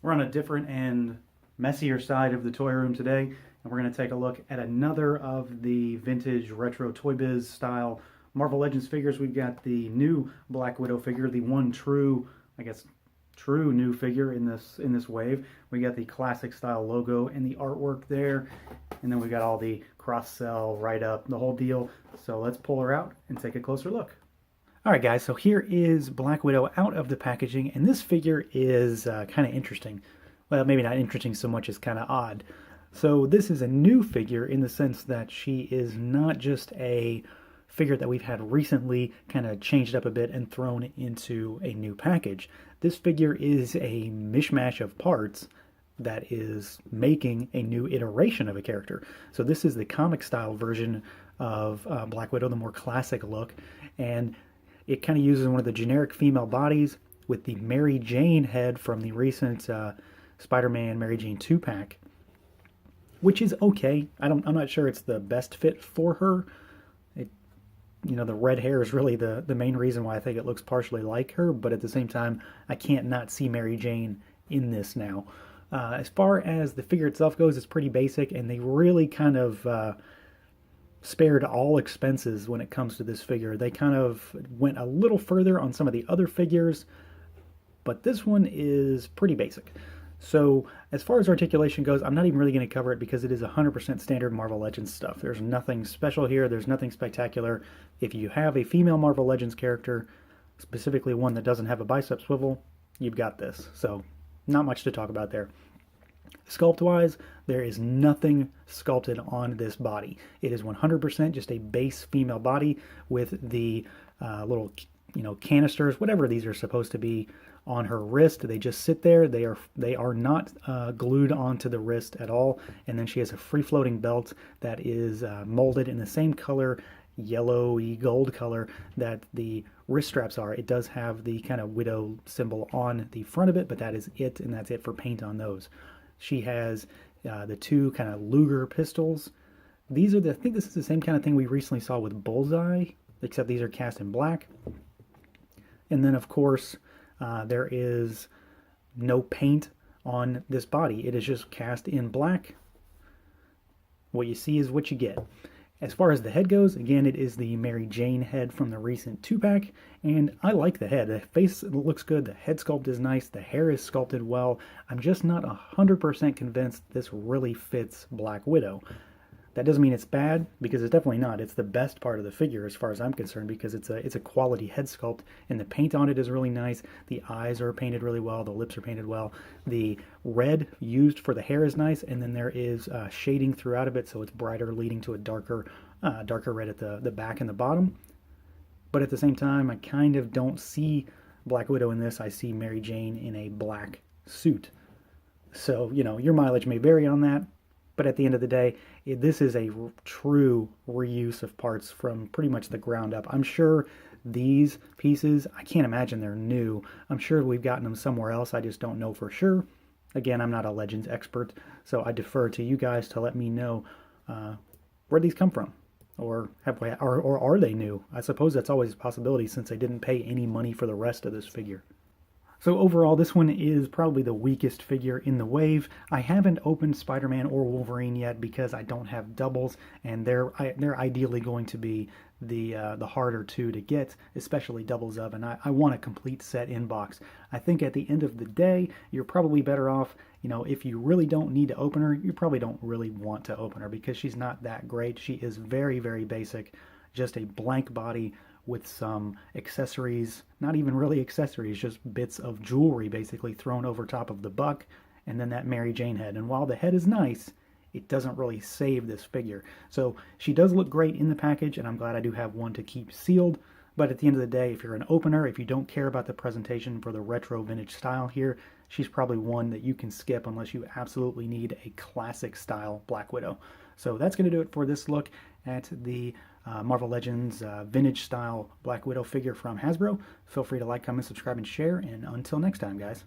We're on a different and messier side of the toy room today, and we're going to take a look at another of the vintage retro Toy Biz style Marvel Legends figures. We've got the new Black Widow figure, the one true, I guess, true new figure in this wave. We got the classic style logo and the artwork there, and then we got all the cross-sell, write-up, the whole deal. So let's pull her out and take a closer look. Alright guys, so here is Black Widow out of the packaging, and this figure is kind of interesting. Well, maybe not interesting so much as kind of odd. So this is a new figure in the sense that she is not just a figure that we've had recently kind of changed up a bit and thrown into a new package. This figure is a mishmash of parts that is making a new iteration of a character. So this is the comic style version of Black Widow, the more classic look, and it kind of uses one of the generic female bodies with the Mary Jane head from the recent Spider-Man Mary Jane 2-pack, which is okay. I'm not sure it's the best fit for her. The red hair is really the main reason why I think it looks partially like her, but at the same time, I can't not see Mary Jane in this now. As far as the figure itself goes, it's pretty basic, and they really kind of spared all expenses when it comes to this figure. They kind of went a little further on some of the other figures, but this one is pretty basic. So as far as articulation goes, I'm not even really going to cover it because it is 100% standard Marvel Legends stuff. There's nothing special here. There's nothing spectacular. If you have a female Marvel Legends character, specifically one that doesn't have a bicep swivel, you've got this. So not much to talk about there. Sculpt-wise, there is nothing sculpted on this body. It is 100% just a base female body with the little, canisters, whatever these are supposed to be, on her wrist. They just sit there. They are not glued onto the wrist at all. And then she has a free-floating belt that is molded in the same color, yellowy gold color, that the wrist straps are. It does have the kind of widow symbol on the front of it, but that is it, and that's it for paint on those. She has the two kind of Luger pistols. I think this is the same kind of thing we recently saw with Bullseye, except these are cast in black. And then, of course, there is no paint on this body. It is just cast in black. What you see is what you get. As far as the head goes, again, it is the Mary Jane head from the recent 2-pack, and I like the head. The face looks good, the head sculpt is nice, the hair is sculpted well. I'm just not 100% convinced this really fits Black Widow. That doesn't mean it's bad, because it's definitely not. It's the best part of the figure as far as I'm concerned, because it's a quality head sculpt, and the paint on it is really nice. The eyes are painted really well, the lips are painted well. The red used for the hair is nice, and then there is shading throughout of it, so it's brighter, leading to a darker red at the back and the bottom. But at the same time, I kind of don't see Black Widow in this. I see Mary Jane in a black suit. So, your mileage may vary on that. But at the end of the day, this is a true reuse of parts from pretty much the ground up. I'm sure these pieces, I can't imagine they're new. I'm sure we've gotten them somewhere else. I just don't know for sure. Again, I'm not a Legends expert, so I defer to you guys to let me know where these come from. Or are they new? I suppose that's always a possibility since they didn't pay any money for the rest of this figure. So overall, this one is probably the weakest figure in the wave. I haven't opened Spider-Man or Wolverine yet because I don't have doubles, and they're ideally going to be the harder two to get, especially doubles of, and I want a complete set in box. I think at the end of the day, you're probably better off, if you really don't need to open her, you probably don't really want to open her because she's not that great. She is very, very basic, just a blank body with some accessories, not even really accessories, just bits of jewelry basically thrown over top of the buck, and then that Mary Jane head. And while the head is nice, it doesn't really save this figure. So she does look great in the package, and I'm glad I do have one to keep sealed. But at the end of the day, if you're an opener, if you don't care about the presentation for the retro vintage style here, she's probably one that you can skip unless you absolutely need a classic style Black Widow. So that's going to do it for this look at the Marvel Legends vintage style Black Widow figure from Hasbro. Feel free to like, comment, subscribe, and share. And until next time, guys.